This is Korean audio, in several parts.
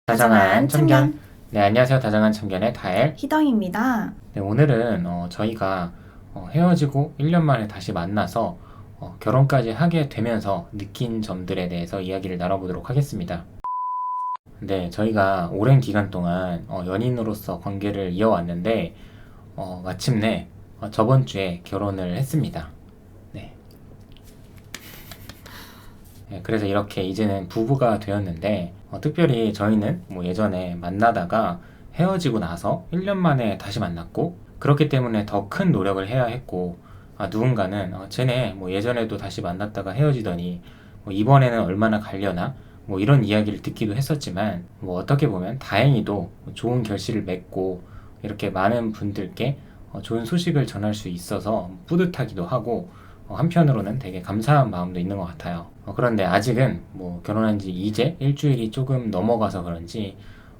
다정한 참견. 네, 안녕하세요. 다정한 참견의 다엘 희덩입니다. 네, 오늘은 저희가 헤어지고 1년 만에 다시 만나서 결혼까지 하게 되면서 느낀 점들에 대해서 이야기를 나눠보도록 하겠습니다. 네, 저희가 오랜 기간 동안 연인으로서 관계를 이어왔는데 마침내 저번 주에 결혼을 했습니다. 네. 네, 그래서 이렇게 이제는 부부가 되었는데 특별히 저희는 뭐 예전에 만나다가 헤어지고 나서 1년 만에 다시 만났고 그렇기 때문에 더 큰 노력을 해야 했고 누군가는 쟤네 뭐 예전에도 다시 만났다가 헤어지더니 뭐 이번에는 얼마나 갈려나 뭐 이런 이야기를 듣기도 했었지만 뭐 어떻게 보면 다행히도 좋은 결실을 맺고 이렇게 많은 분들께 좋은 소식을 전할 수 있어서 뿌듯하기도 하고 한편으로는 되게 감사한 마음도 있는 것 같아요. 그런데 아직은 뭐 결혼한 지 이제 일주일이 조금 넘어가서 그런지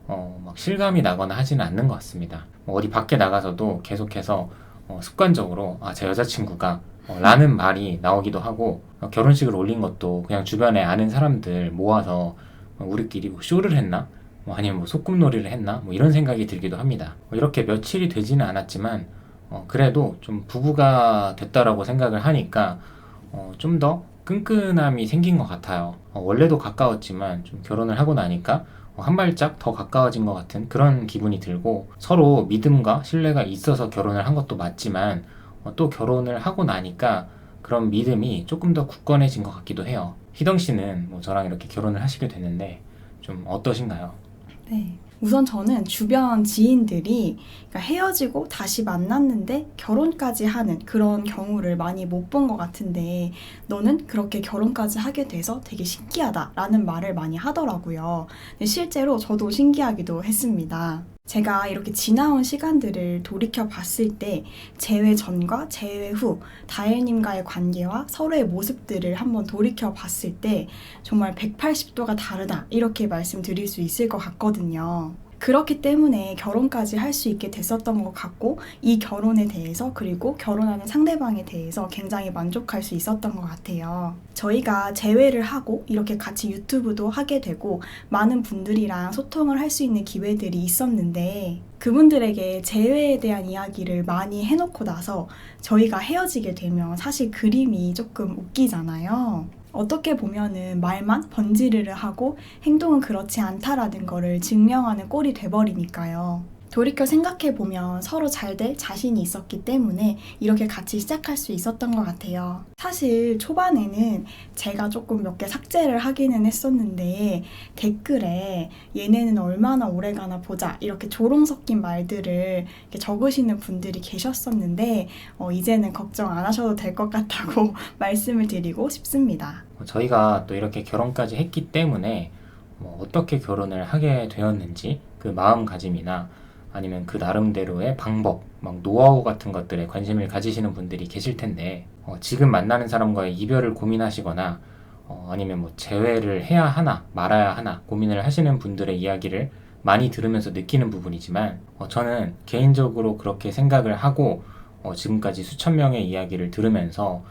막 실감이 나거나 하지는 않는 것 같습니다. 어디 밖에 나가서도 계속해서 습관적으로 제 여자친구가 라는 말이 나오기도 하고 결혼식을 올린 것도 그냥 주변에 아는 사람들 모아서 우리끼리 뭐 쇼를 했나? 아니면 뭐 소꿉놀이를 했나? 뭐 이런 생각이 들기도 합니다. 이렇게 며칠이 되지는 않았지만 그래도 좀 부부가 됐다라고 생각을 하니까 좀 더 끈끈함이 생긴 것 같아요. 원래도 가까웠지만 좀 결혼을 하고 나니까 한 발짝 더 가까워진 것 같은 그런 기분이 들고 서로 믿음과 신뢰가 있어서 결혼을 한 것도 맞지만 또 결혼을 하고 나니까 그런 믿음이 조금 더 굳건해진 것 같기도 해요. 희덩 씨는 뭐 저랑 이렇게 결혼을 하시게 됐는데 좀 어떠신가요? 네. 우선 저는 주변 지인들이 그러니까 헤어지고 다시 만났는데 결혼까지 하는 그런 경우를 많이 못 본 것 같은데 너는 그렇게 결혼까지 하게 돼서 되게 신기하다라는 말을 많이 하더라고요. 근데 실제로 저도 신기하기도 했습니다. 제가 이렇게 지나온 시간들을 돌이켜 봤을 때 재회 전과 재회 후 다혜님과의 관계와 서로의 모습들을 한번 돌이켜 봤을 때 정말 180도가 다르다 이렇게 말씀드릴 수 있을 것 같거든요. 그렇기 때문에 결혼까지 할 수 있게 됐었던 것 같고 이 결혼에 대해서 그리고 결혼하는 상대방에 대해서 굉장히 만족할 수 있었던 것 같아요. 저희가 재회를 하고 이렇게 같이 유튜브도 하게 되고 많은 분들이랑 소통을 할 수 있는 기회들이 있었는데 그분들에게 재회에 대한 이야기를 많이 해놓고 나서 저희가 헤어지게 되면 사실 그림이 조금 웃기잖아요. 어떻게 보면은 말만 번지르르 하고 행동은 그렇지 않다라는 거를 증명하는 꼴이 돼버리니까요. 돌이켜 생각해보면 서로 잘 될 자신이 있었기 때문에 이렇게 같이 시작할 수 있었던 것 같아요. 사실 초반에는 제가 조금 몇 개 삭제를 하기는 했었는데 댓글에 얘네는 얼마나 오래가나 보자 이렇게 조롱 섞인 말들을 이렇게 적으시는 분들이 계셨었는데 이제는 걱정 안 하셔도 될 것 같다고 말씀을 드리고 싶습니다. 저희가 또 이렇게 결혼까지 했기 때문에 어떻게 결혼을 하게 되었는지 그 마음가짐이나 아니면 그 나름대로의 방법, 막 노하우 같은 것들에 관심을 가지시는 분들이 계실 텐데 지금 만나는 사람과의 이별을 고민하시거나 아니면 뭐 재회를 해야 하나 말아야 하나 고민을 하시는 분들의 이야기를 많이 들으면서 느끼는 부분이지만 저는 개인적으로 그렇게 생각을 하고 지금까지 수천 명의 이야기를 들으면서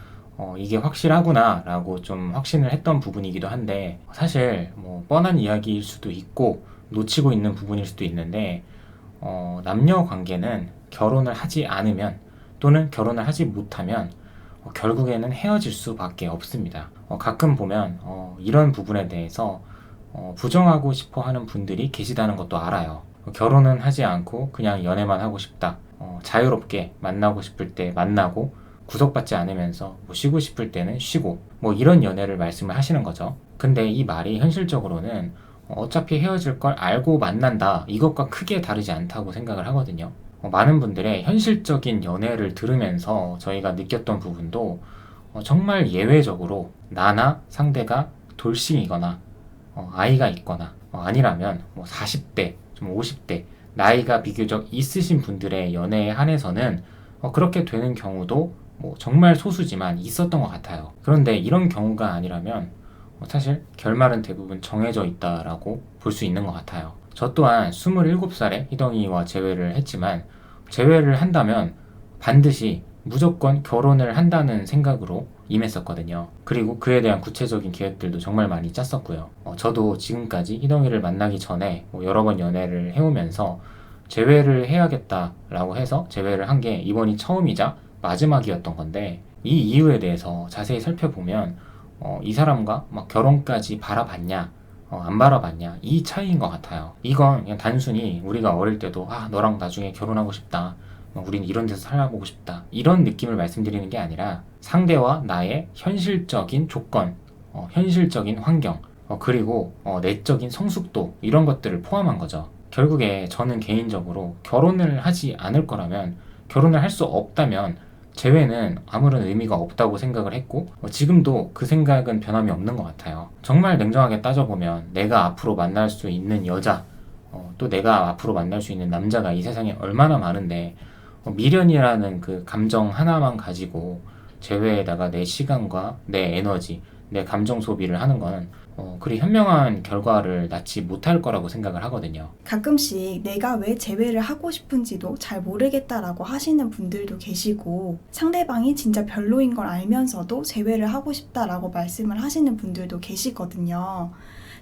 이게 확실하구나 라고 좀 확신을 했던 부분이기도 한데 사실 뭐 뻔한 이야기일 수도 있고 놓치고 있는 부분일 수도 있는데 남녀 관계는 결혼을 하지 않으면 또는 결혼을 하지 못하면 결국에는 헤어질 수밖에 없습니다. 가끔 보면 이런 부분에 대해서 부정하고 싶어 하는 분들이 계시다는 것도 알아요. 결혼은 하지 않고 그냥 연애만 하고 싶다. 자유롭게 만나고 싶을 때 만나고 구속받지 않으면서 뭐 쉬고 싶을 때는 쉬고 뭐 이런 연애를 말씀을 하시는 거죠. 근데 이 말이 현실적으로는 어차피 헤어질 걸 알고 만난다 이것과 크게 다르지 않다고 생각을 하거든요. 많은 분들의 현실적인 연애를 들으면서 저희가 느꼈던 부분도 정말 예외적으로 나나 상대가 돌싱이거나 아이가 있거나 아니라면 뭐 40대, 좀 50대 나이가 비교적 있으신 분들의 연애에 한해서는 그렇게 되는 경우도 뭐 정말 소수지만 있었던 것 같아요. 그런데 이런 경우가 아니라면 사실 결말은 대부분 정해져 있다라고 볼 수 있는 것 같아요. 저 또한 27살에 희덩이와 재회를 했지만 재회를 한다면 반드시 무조건 결혼을 한다는 생각으로 임했었거든요. 그리고 그에 대한 구체적인 계획들도 정말 많이 짰었고요. 저도 지금까지 희동이를 만나기 전에 여러 번 연애를 해오면서 재회를 해야겠다라고 해서 재회를 한 게 이번이 처음이자 마지막이었던 건데, 이 이유에 대해서 자세히 살펴보면 이 사람과 막 결혼까지 바라봤냐 안 바라봤냐, 이 차이인 것 같아요. 이건 그냥 단순히 우리가 어릴 때도 너랑 나중에 결혼하고 싶다, 우린 이런 데서 살아보고 싶다, 이런 느낌을 말씀드리는 게 아니라 상대와 나의 현실적인 조건, 현실적인 환경, 그리고 내적인 성숙도, 이런 것들을 포함한 거죠. 결국에 저는 개인적으로 결혼을 하지 않을 거라면, 결혼을 할 수 없다면 재회는 아무런 의미가 없다고 생각을 했고, 지금도 그 생각은 변함이 없는 것 같아요. 정말 냉정하게 따져보면 내가 앞으로 만날 수 있는 여자, 또 내가 앞으로 만날 수 있는 남자가 이 세상에 얼마나 많은데, 미련이라는 그 감정 하나만 가지고 재회에다가 내 시간과 내 에너지, 내 감정 소비를 하는 건 그리 현명한 결과를 낳지 못할 거라고 생각을 하거든요. 가끔씩 내가 왜 재회를 하고 싶은지도 잘 모르겠다라고 하시는 분들도 계시고, 상대방이 진짜 별로인 걸 알면서도 재회를 하고 싶다라고 말씀을 하시는 분들도 계시거든요.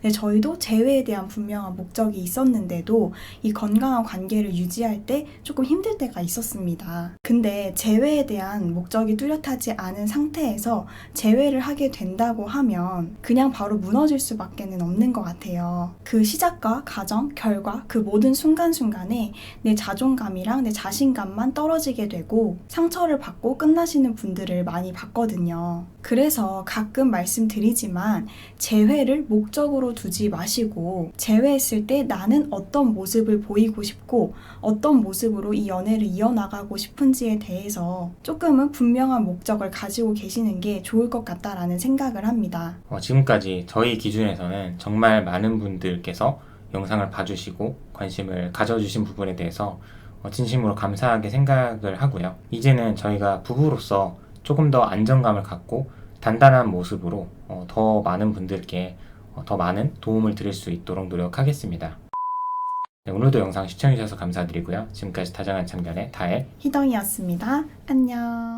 네, 저희도 재회에 대한 분명한 목적이 있었는데도 이 건강한 관계를 유지할 때 조금 힘들 때가 있었습니다. 근데 재회에 대한 목적이 뚜렷하지 않은 상태에서 재회를 하게 된다고 하면 그냥 바로 무너질 수밖에 없는 것 같아요. 그 시작과 과정, 결과, 그 모든 순간순간에 내 자존감이랑 내 자신감만 떨어지게 되고 상처를 받고 끝나시는 분들을 많이 봤거든요. 그래서 가끔 말씀드리지만 재회를 목적으로 두지 마시고, 재회했을 때 나는 어떤 모습을 보이고 싶고 어떤 모습으로 이 연애를 이어나가고 싶은지에 대해서 조금은 분명한 목적을 가지고 계시는 게 좋을 것 같다라는 생각을 합니다. 지금까지 저희 기준에서는 정말 많은 분들께서 영상을 봐주시고 관심을 가져주신 부분에 대해서 진심으로 감사하게 생각을 하고요. 이제는 저희가 부부로서 조금 더 안정감을 갖고 단단한 모습으로 더 많은 분들께 더 많은 도움을 드릴 수 있도록 노력하겠습니다. 네, 오늘도 영상 시청해주셔서 감사드리고요. 지금까지 다정한 참견의 다혜 희덩이었습니다. 안녕.